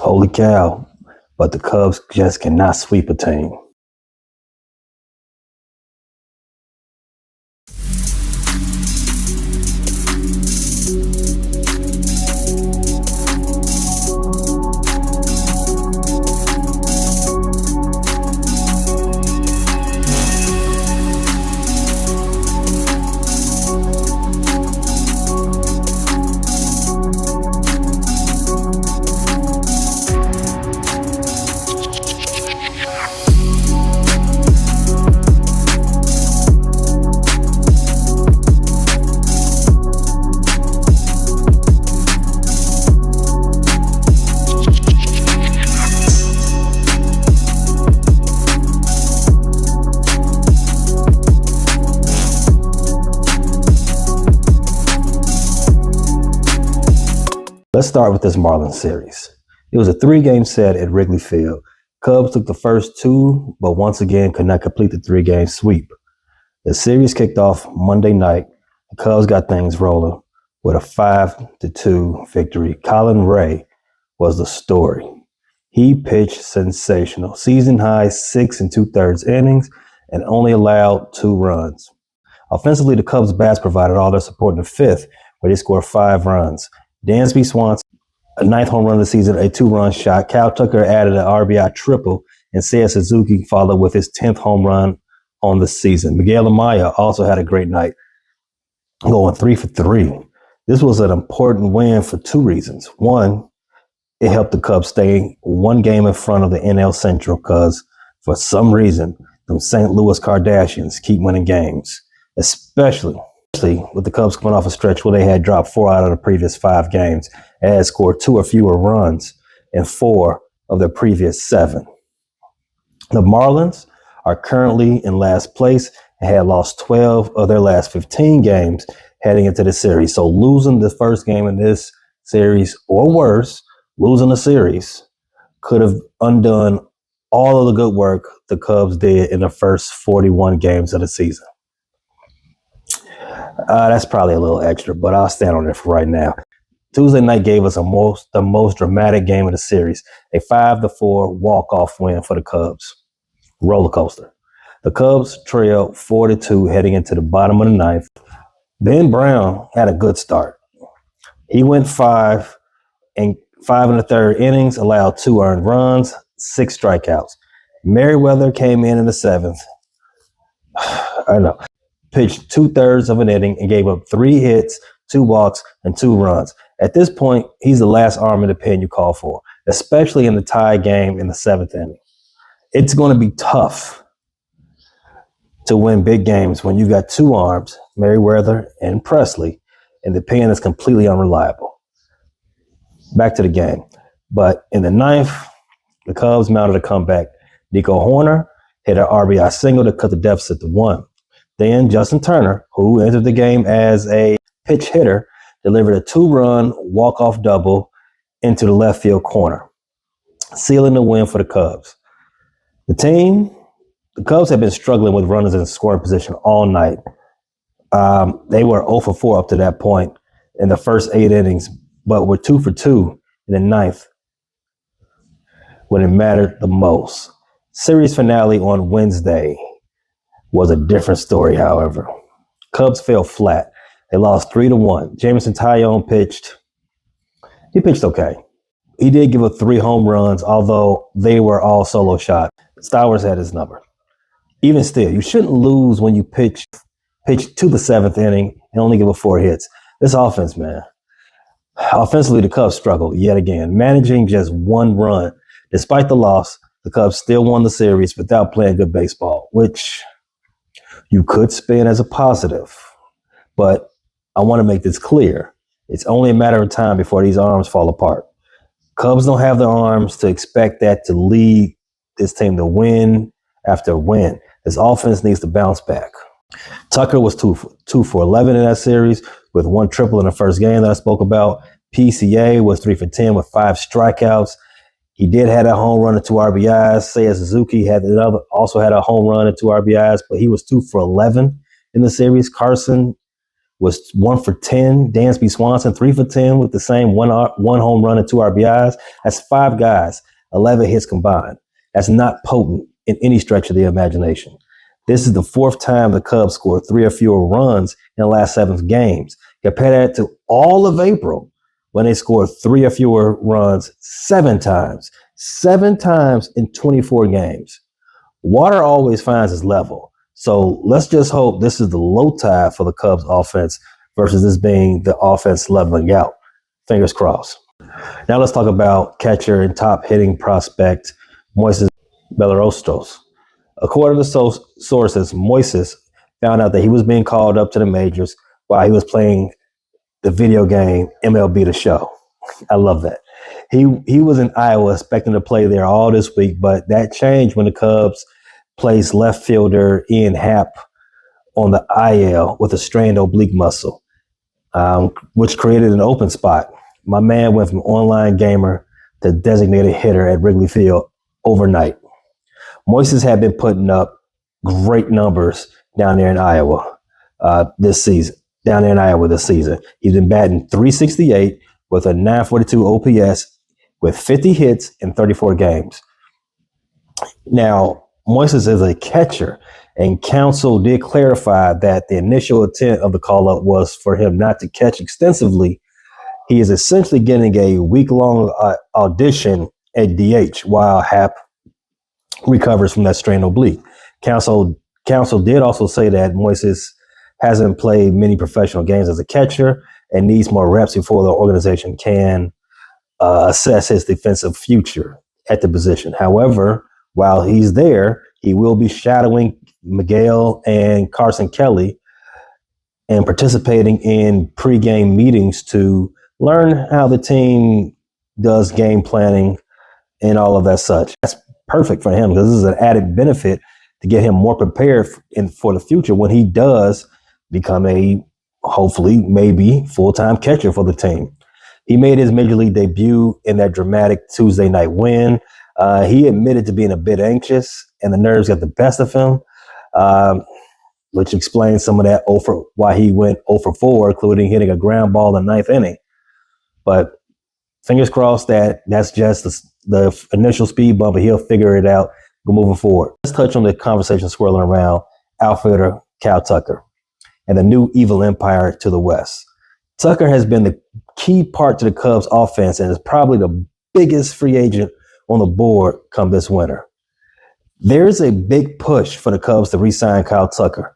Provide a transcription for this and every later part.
Holy cow. But the Cubs just cannot sweep a team. Let's start with this Marlins series. It was a 3-game set at Wrigley Field. Cubs took the first 2, but once again could not complete the 3-game sweep. The series kicked off Monday night. The Cubs got things rolling with a 5-2 victory. Colin Ray was the story. He pitched sensational. Season high 6 2/3 innings and only allowed 2 runs. Offensively, the Cubs bats provided all their support in the 5th, where they scored 5 runs. Dansby Swanson, a 9th home run of the season, a 2-run shot. Cal Tucker added an RBI triple, and Seiya Suzuki followed with his 10th home run on the season. Miguel Amaya also had a great night, going 3 for 3. This was an important win for 2 reasons. One, it helped the Cubs stay 1 game in front of the NL Central because, for some reason, them St. Louis Kardashians keep winning games, especially with the Cubs coming off a stretch where they had dropped 4 out of the previous 5 games and had scored 2 or fewer runs in 4 of their previous 7. The Marlins are currently in last place and had lost 12 of their last 15 games heading into the series. So losing the first game in this series, or worse, losing the series, could have undone all of the good work the Cubs did in the first 41 games of the season. That's probably a little extra, but I'll stand on it for right now. Tuesday night gave us the most dramatic game of the series, a 5-4 walk-off win for the Cubs. Roller coaster. The Cubs trailed 4-2 heading into the bottom of the 9th. Ben Brown had a good start. He went 5 1/3 innings, allowed 2 earned runs, 6 strikeouts. Merriweather came in the 7th. I know. Pitched 2/3 of an inning and gave up 3 hits, 2 walks, and 2 runs. At this point, he's the last arm in the pen you call for, especially in the tie game in the 7th inning. It's going to be tough to win big games when you got 2 arms, Merriweather and Presley, and the pen is completely unreliable. Back to the game. But in the 9th, the Cubs mounted a comeback. Nico Horner hit an RBI single to cut the deficit to 1. Then Justin Turner, who entered the game as a pitch hitter, delivered a 2-run walk-off double into the left field corner, sealing the win for the Cubs. The Cubs have been struggling with runners in scoring position all night. They were 0 for 4 up to that point in the first 8 innings, but were 2 for 2 in the 9th when it mattered the most. Series finale on Wednesday was a different story, however. Cubs fell flat. They lost 3-1. Jameson Taillon pitched. He pitched okay. He did give up 3 home runs, although they were all solo shots. Stowers had his number. Even still, you shouldn't lose when you pitch to the 7th inning and only give up 4 hits. This offense, man. Offensively, the Cubs struggled yet again, managing just 1 run. Despite the loss, the Cubs still won the series without playing good baseball, which you could spin as a positive. But I want to make this clear. It's only a matter of time before these arms fall apart. Cubs don't have the arms to expect that to lead this team to win after win. This offense needs to bounce back. Tucker was 2 for 11 in that series with 1 triple in the first game that I spoke about. PCA was 3 for 10 with 5 strikeouts. He did have a home run and 2 RBIs. Seiya Suzuki also had a home run and 2 RBIs, but he was 2 for 11 in the series. Carson was 1 for 10. Dansby Swanson, 3 for 10 with the same one home run and 2 RBIs. That's 5 guys, 11 hits combined. That's not potent in any stretch of the imagination. This is the 4th time the Cubs scored 3 or fewer runs in the last 7 games. Compare that to all of April when they scored 3 or fewer runs 7 times. 7 times in 24 games. Water always finds its level. So let's just hope this is the low tide for the Cubs offense versus this being the offense leveling out. Fingers crossed. Now let's talk about catcher and top hitting prospect Moises Belarostos. According to sources, Moises found out that he was being called up to the majors while he was playing the video game MLB The Show. I love that. He was in Iowa expecting to play there all this week, but that changed when the Cubs placed left fielder Ian Happ on the IL with a strained oblique muscle, which created an open spot. My man went from online gamer to designated hitter at Wrigley Field overnight. Moises had been putting up great numbers down there in Iowa this season. He's been batting .368 with a .942 OPS with 50 hits in 34 games. Now, Moises is a catcher, and counsel did clarify that the initial intent of the call-up was for him not to catch extensively. He is essentially getting a week-long audition at DH while Happ recovers from that strained oblique. Counsel did also say that Moises hasn't played many professional games as a catcher and needs more reps before the organization can assess his defensive future at the position. However, while he's there, he will be shadowing Miguel and Carson Kelly and participating in pregame meetings to learn how the team does game planning and all of that such. That's perfect for him because this is an added benefit to get him more prepared for the future when he does become a, hopefully, maybe full-time catcher for the team. He made his major league debut in that dramatic Tuesday night win. He admitted to being a bit anxious and the nerves got the best of him, which explains some of that why he went 0 for 4, including hitting a ground ball in the 9th inning. But fingers crossed that that's just the initial speed bump, and he'll figure it out moving forward. Let's touch on the conversation swirling around outfielder Cal Tucker and the new evil empire to the west. Tucker has been the key part to the Cubs offense and is probably the biggest free agent on the board come this winter. There's a big push for the Cubs to re-sign Kyle Tucker.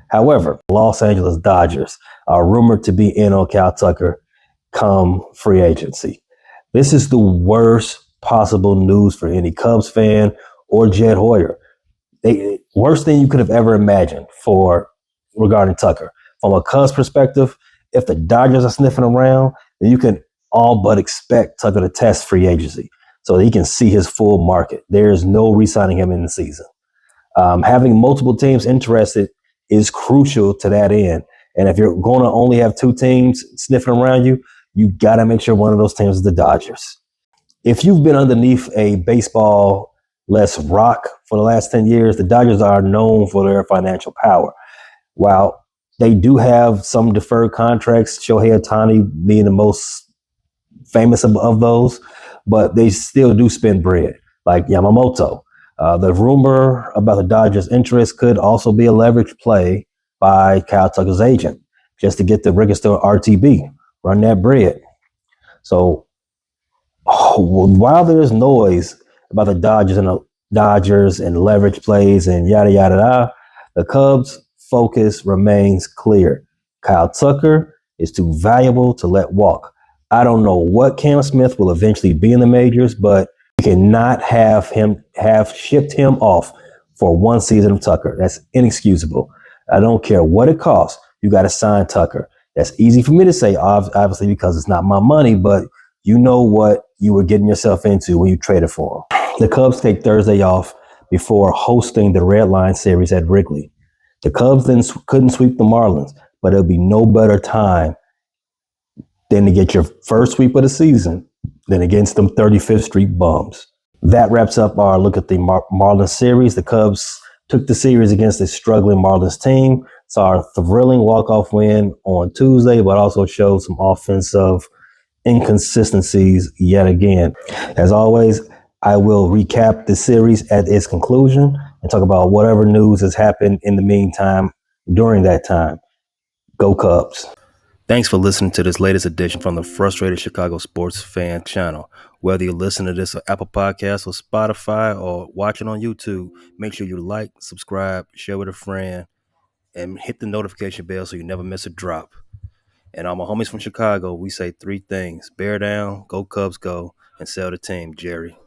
However, Los Angeles Dodgers are rumored to be in on Kyle Tucker come free agency. This is the worst possible news for any Cubs fan or Jed Hoyer. Worst thing you could have ever imagined regarding Tucker. From a Cubs perspective, if the Dodgers are sniffing around, then you can all but expect Tucker to test free agency so that he can see his full market. There is no re-signing him in the season. Having multiple teams interested is crucial to that end. And if you're going to only have 2 teams sniffing around you, you got to make sure one of those teams is the Dodgers. If you've been underneath a baseball-less rock for the last 10 years, the Dodgers are known for their financial power. While they do have some deferred contracts, Shohei Ohtani being the most famous of those, but they still do spend bread, like Yamamoto. The rumor about the Dodgers' interest could also be a leverage play by Kyle Tucker's agent, just to get the register RTB, run that bread. So while there's noise about the Dodgers and leverage plays and yada, yada, yada, the Cubs' focus remains clear. Kyle Tucker is too valuable to let walk. I don't know what Cam Smith will eventually be in the majors, but we cannot have shipped him off for 1 season of Tucker. That's inexcusable. I don't care what it costs. You got to sign Tucker. That's easy for me to say, obviously, because it's not my money, but you know what you were getting yourself into when you traded for him. The Cubs take Thursday off before hosting the Red Line series at Wrigley. The Cubs then couldn't sweep the Marlins, but it'll be no better time than to get your first sweep of the season than against them 35th Street bums. That wraps up our look at the Marlins series. The Cubs took the series against a struggling Marlins team, Saw a thrilling walk-off win on Tuesday, but also showed some offensive inconsistencies yet again. As always, I will recap the series at its conclusion and talk about whatever news has happened in the meantime during that time. Go Cubs. Thanks for listening to this latest edition from the Frustrated Chicago Sports Fan channel. Whether you listen to this on Apple Podcasts or Spotify or watching on YouTube, make sure you like, subscribe, share with a friend, and hit the notification bell so you never miss a drop. And all my homies from Chicago, we say three things: bear down, go Cubs go, and sell the team, Jerry.